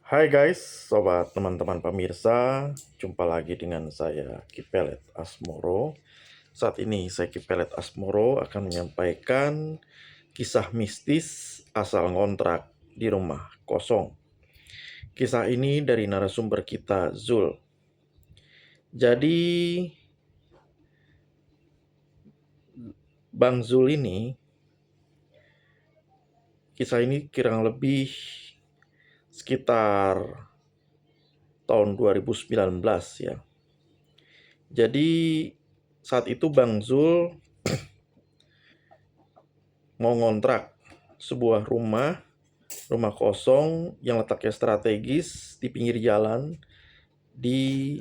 Hai guys, sobat teman-teman pemirsa, jumpa lagi dengan saya Kipelet Asmoro. Saat ini saya Kipelet Asmoro akan menyampaikan kisah mistis asal ngontrak di rumah kosong. Kisah ini dari narasumber kita Zul. Jadi Bang Zul ini, kisah ini kurang lebih sekitar tahun 2019 ya. Jadi saat itu Bang Zul mau ngontrak sebuah rumah kosong yang letaknya strategis di pinggir jalan di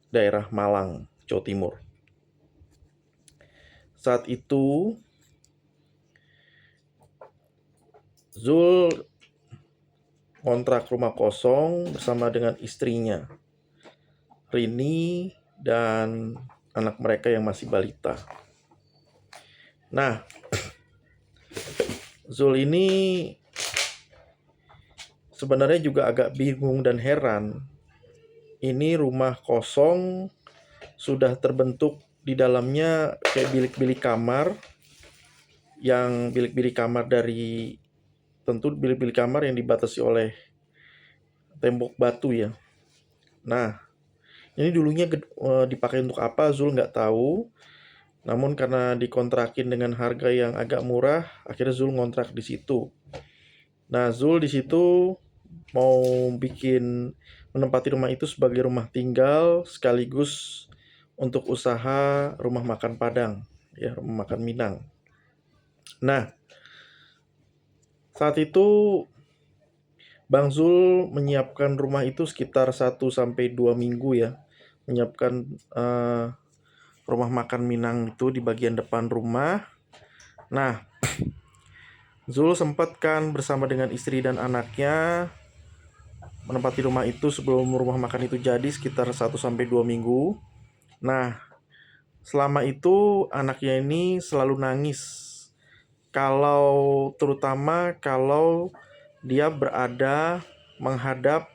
daerah Malang, Jawa Timur. Saat itu Zul ngontrak rumah kosong bersama dengan istrinya, Rini, dan anak mereka yang masih balita. Nah, Zul ini sebenarnya juga agak bingung dan heran. Ini rumah kosong sudah terbentuk di dalamnya kayak bilik-bilik kamar, yang bilik-bilik kamar dari tentu bilik-bilik kamar yang dibatasi oleh tembok batu ya. Nah, ini dulunya dipakai untuk apa Zul nggak tahu. Namun karena dikontrakin dengan harga yang agak murah, akhirnya Zul ngontrak di situ. Nah, Zul di situ mau menempati rumah itu sebagai rumah tinggal sekaligus untuk usaha rumah makan Padang, ya, rumah makan Minang. Nah, saat itu Bang Zul menyiapkan rumah itu sekitar 1 sampai 2 minggu ya. Menyiapkan rumah makan Minang itu di bagian depan rumah. Nah, Zul sempat kan bersama dengan istri dan anaknya menempati rumah itu sebelum rumah makan itu jadi sekitar 1 sampai 2 minggu. Nah, selama itu anaknya ini selalu nangis. Terutama kalau dia menghadap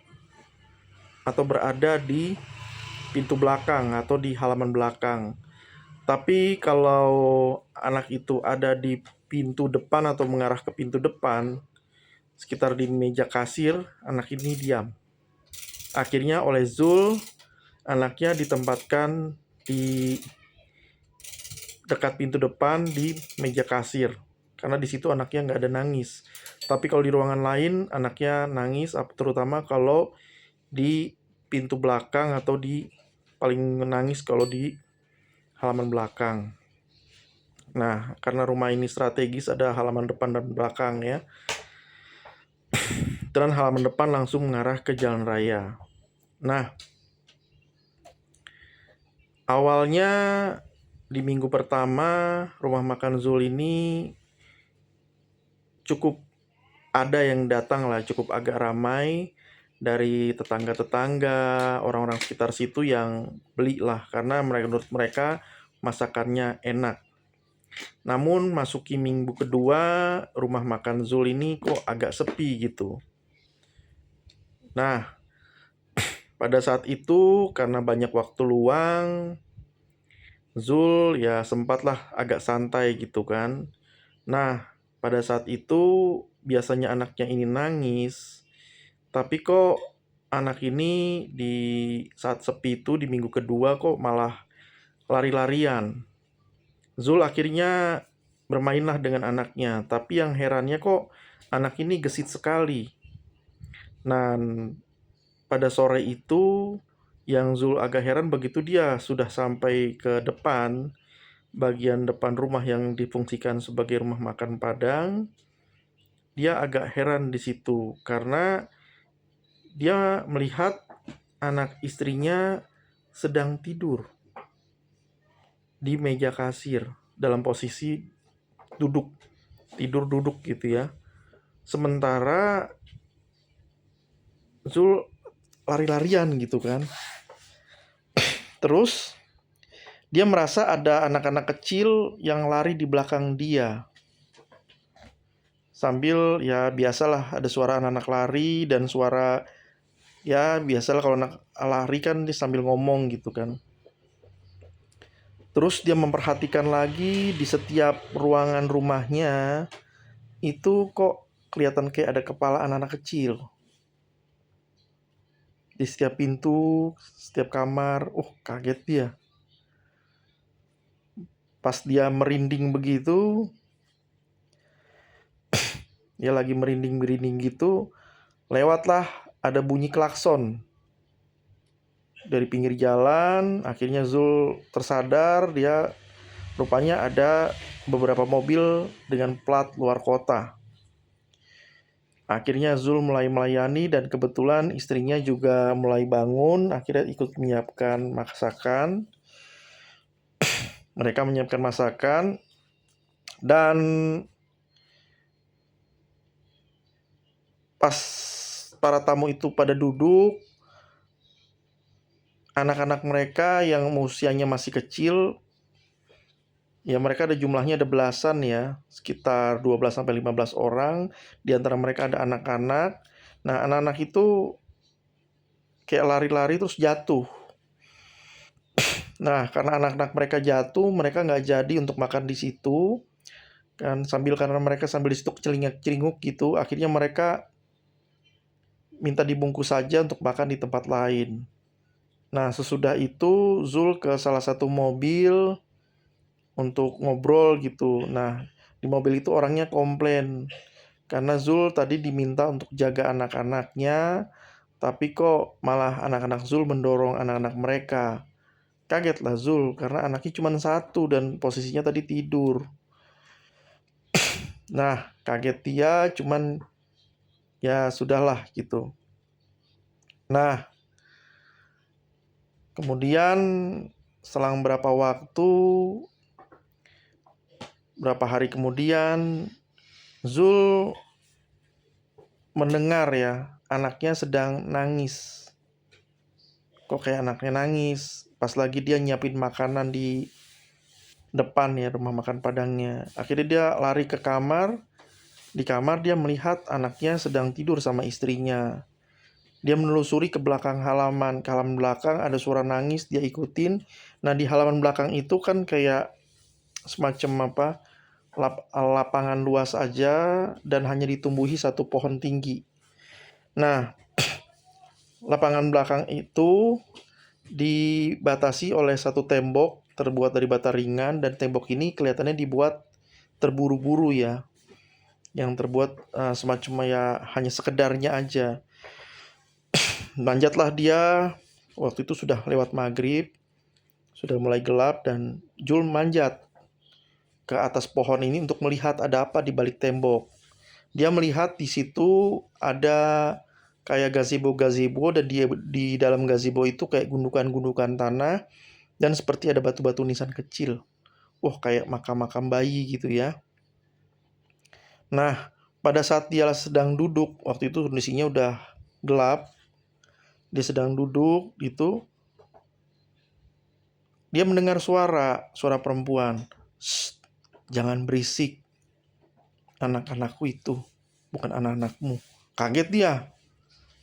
atau berada di pintu belakang atau di halaman belakang. Tapi kalau anak itu ada di pintu depan atau mengarah ke pintu depan, sekitar di meja kasir, anak ini diam. Akhirnya oleh Zul, anaknya ditempatkan di dekat pintu depan di meja kasir. Karena di situ anaknya nggak ada nangis. Tapi kalau di ruangan lain, anaknya nangis, terutama kalau di pintu belakang atau paling nangis kalau di halaman belakang. Nah, karena rumah ini strategis, ada halaman depan dan belakang ya. Dan halaman depan langsung mengarah ke jalan raya. Nah, awalnya di minggu pertama rumah makan Zul ini cukup ada yang datang lah, cukup agak ramai dari tetangga-tetangga, orang-orang sekitar situ yang beli lah karena menurut mereka masakannya enak. Namun masuki minggu kedua, rumah makan Zul ini kok agak sepi gitu. Nah, pada saat itu karena banyak waktu luang, Zul ya sempatlah agak santai gitu kan. Nah, pada saat itu biasanya anaknya ini nangis, tapi kok anak ini di saat sepi itu di minggu kedua kok malah lari-larian. Zul akhirnya bermainlah dengan anaknya, tapi yang herannya kok anak ini gesit sekali. Nah, pada sore itu yang Zul agak heran begitu dia sudah sampai ke bagian depan rumah yang difungsikan sebagai rumah makan Padang. Dia agak heran di situ karena dia melihat anak istrinya sedang tidur di meja kasir dalam posisi tidur duduk gitu ya. Sementara Zul lari-larian gitu kan. Terus dia merasa ada anak-anak kecil yang lari di belakang dia. Sambil ya biasalah ada suara anak-anak lari dan suara ya biasalah kalau anak lari kan dia sambil ngomong gitu kan. Terus dia memperhatikan lagi di setiap ruangan rumahnya itu kok kelihatan kayak ada kepala anak-anak kecil. Di setiap pintu, setiap kamar. Kaget dia. Pas dia merinding begitu, dia lagi merinding-merinding gitu, lewatlah ada bunyi klakson dari pinggir jalan. Akhirnya Zul tersadar, dia rupanya ada beberapa mobil dengan plat luar kota. Akhirnya Zul mulai melayani dan kebetulan istrinya juga mulai bangun, akhirnya ikut menyiapkan masakan. Mereka menyiapkan masakan dan pas para tamu itu pada duduk, anak-anak mereka yang usianya masih kecil, ya mereka ada jumlahnya ada belasan ya, sekitar 12-15 orang. Di antara mereka ada anak-anak. Nah, anak-anak itu kayak lari-lari terus jatuh. Nah, karena anak-anak mereka jatuh, mereka nggak jadi untuk makan di situ. Kan karena mereka sambil di situ celingak-celinguk gitu, akhirnya mereka minta dibungkus saja untuk makan di tempat lain. Nah, sesudah itu Zul ke salah satu mobil untuk ngobrol gitu. Nah, di mobil itu orangnya komplain karena Zul tadi diminta untuk jaga anak-anaknya, tapi kok malah anak-anak Zul mendorong anak-anak mereka. Kagetlah Zul karena anaknya cuma satu dan posisinya tadi tidur. Nah, kaget dia, cuman ya sudahlah gitu. Nah, kemudian selang berapa hari kemudian, Zul mendengar ya anaknya sedang nangis. Kok kayak anaknya nangis pas lagi dia nyiapin makanan di depan ya rumah makan Padangnya. Akhirnya dia lari ke kamar. Di kamar dia melihat anaknya sedang tidur sama istrinya. Dia menelusuri ke belakang halaman. Ke halaman belakang ada suara nangis, dia ikutin. Nah, di halaman belakang itu kan kayak semacam lapangan luas aja dan hanya ditumbuhi satu pohon tinggi. Nah, lapangan belakang itu dibatasi oleh satu tembok terbuat dari bata ringan, dan tembok ini kelihatannya dibuat terburu-buru ya, yang terbuat semacam ya hanya sekedarnya aja. Manjatlah dia, waktu itu sudah lewat maghrib, sudah mulai gelap, dan Jul manjat ke atas pohon ini untuk melihat ada apa di balik tembok. Dia melihat di situ ada kayak gazebo dan di dalam gazebo itu kayak gundukan-gundukan tanah dan seperti ada batu-batu nisan kecil. Kayak makam-makam bayi gitu ya. Nah, pada saat dia sedang duduk, waktu itu kondisinya udah gelap, dia sedang duduk gitu, dia mendengar suara perempuan. "Shh, jangan berisik, anak-anakku itu bukan anak-anakmu." Kaget dia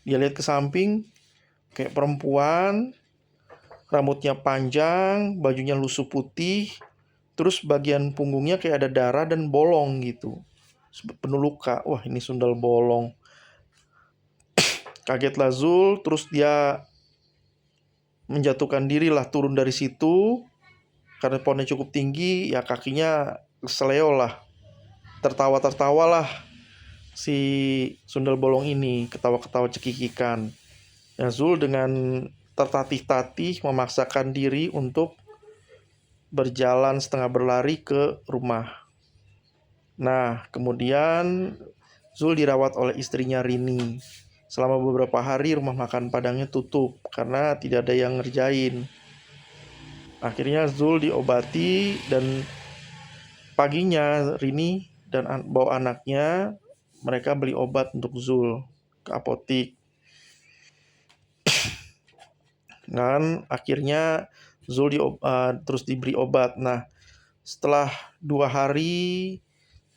lihat ke samping, kayak perempuan, rambutnya panjang, bajunya lusuh putih, terus bagian punggungnya kayak ada darah dan bolong gitu, penuh luka. Wah, ini sundal bolong. Kagetlah Zul, terus dia menjatuhkan diri lah, turun dari situ. Karena pohonnya cukup tinggi, ya kakinya seleo lah. Tertawa lah si sundal bolong ini, ketawa-ketawa cekikikan. Ya, Zul dengan tertatih-tatih memaksakan diri untuk berjalan setengah berlari ke rumah. Nah, kemudian Zul dirawat oleh istrinya Rini. Selama beberapa hari rumah makan Padangnya tutup karena tidak ada yang ngerjain. Akhirnya Zul diobati dan paginya Rini dan bawa anaknya, mereka beli obat untuk Zul ke apotik. Dan akhirnya Zul terus diberi obat. Nah, setelah 2 hari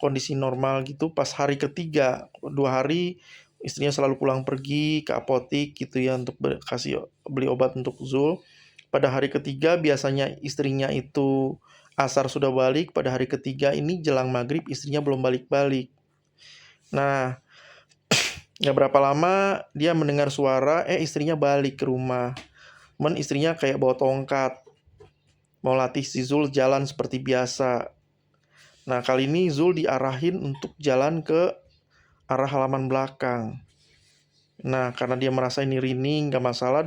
kondisi normal gitu. Pas hari ketiga, 2 hari istrinya selalu pulang pergi ke apotik gitu ya untuk beli obat untuk Zul. Pada hari ketiga biasanya istrinya itu asar sudah balik, pada hari ketiga ini jelang maghrib istrinya belum balik-balik. Nah, gak berapa lama dia mendengar suara, istrinya balik ke rumah. Istrinya kayak bawa tongkat, mau latih si Zul jalan seperti biasa. Nah, kali ini Zul diarahin untuk jalan ke arah halaman belakang. Nah, karena dia merasa ini Rini, nggak masalah,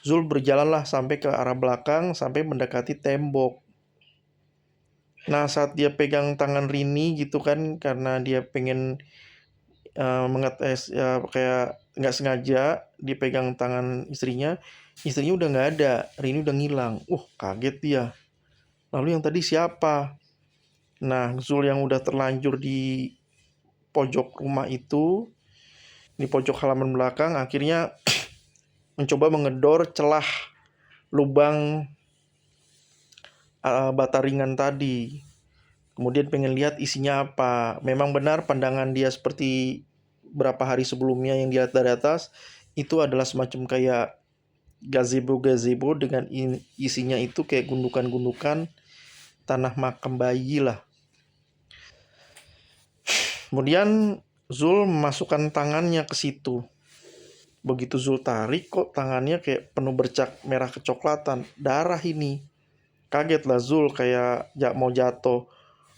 Zul berjalanlah sampai ke arah belakang, sampai mendekati tembok. Nah, saat dia pegang tangan Rini gitu kan, karena dia pengen mengetes, ya kayak nggak sengaja dipegang tangan istrinya udah nggak ada, Rini udah ngilang. Kaget dia. Lalu yang tadi siapa? Nah, Zul yang udah terlanjur di pojok rumah itu, di pojok halaman belakang, akhirnya mencoba mengedor celah lubang bata ringan tadi. Kemudian pengen lihat isinya apa. Memang benar pandangan dia seperti berapa hari sebelumnya yang dilihat dari atas, itu adalah semacam kayak gazebo dengan isinya itu kayak gundukan-gundukan tanah makam bayi lah. Kemudian Zul memasukkan tangannya ke situ. Begitu Zul tarik, kok tangannya kayak penuh bercak merah kecoklatan. Darah ini. Kaget lah Zul, kayak mau jatuh.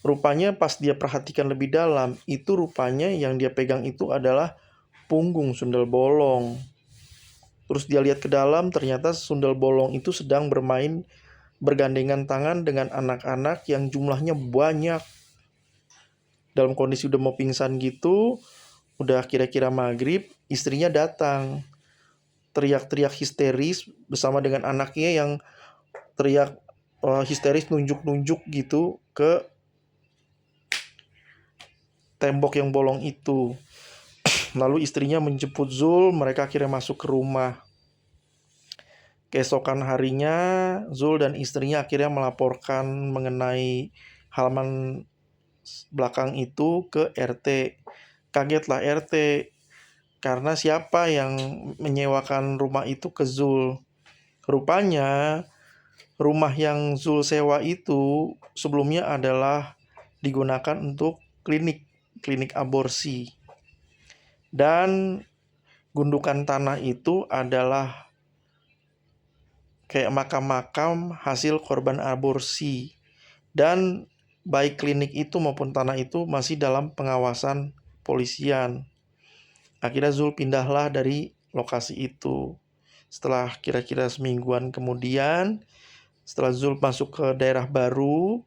Rupanya pas dia perhatikan lebih dalam, itu rupanya yang dia pegang itu adalah punggung sundel bolong. Terus dia lihat ke dalam, ternyata sundel bolong itu sedang bergandengan tangan dengan anak-anak yang jumlahnya banyak. Dalam kondisi udah mau pingsan gitu, udah kira-kira maghrib, istrinya datang. Teriak-teriak histeris bersama dengan anaknya yang teriak histeris, nunjuk-nunjuk gitu ke tembok yang bolong itu. Lalu istrinya menjemput Zul, mereka akhirnya masuk ke rumah. Keesokan harinya, Zul dan istrinya akhirnya melaporkan mengenai halaman belakang itu ke RT. Kagetlah RT, karena siapa yang menyewakan rumah itu ke Zul. Rupanya rumah yang Zul sewa itu sebelumnya adalah digunakan untuk klinik aborsi. Dan gundukan tanah itu adalah kayak makam-makam hasil korban aborsi. Dan baik klinik itu maupun tanah itu masih dalam pengawasan polisian. Akhirnya Zul pindahlah dari lokasi itu. Setelah kira-kira semingguan kemudian, setelah Zul masuk ke daerah baru,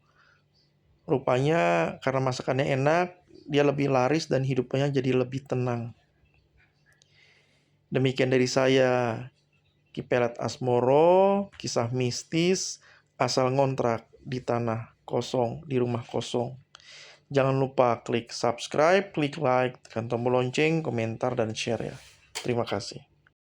rupanya karena masakannya enak, dia lebih laris dan hidupnya jadi lebih tenang. Demikian dari saya, Ki Pelet Asmoro, kisah mistis asal ngontrak di tanah kosong, di rumah kosong. Jangan lupa klik subscribe, klik like, tekan tombol lonceng, komentar, dan share ya. Terima kasih.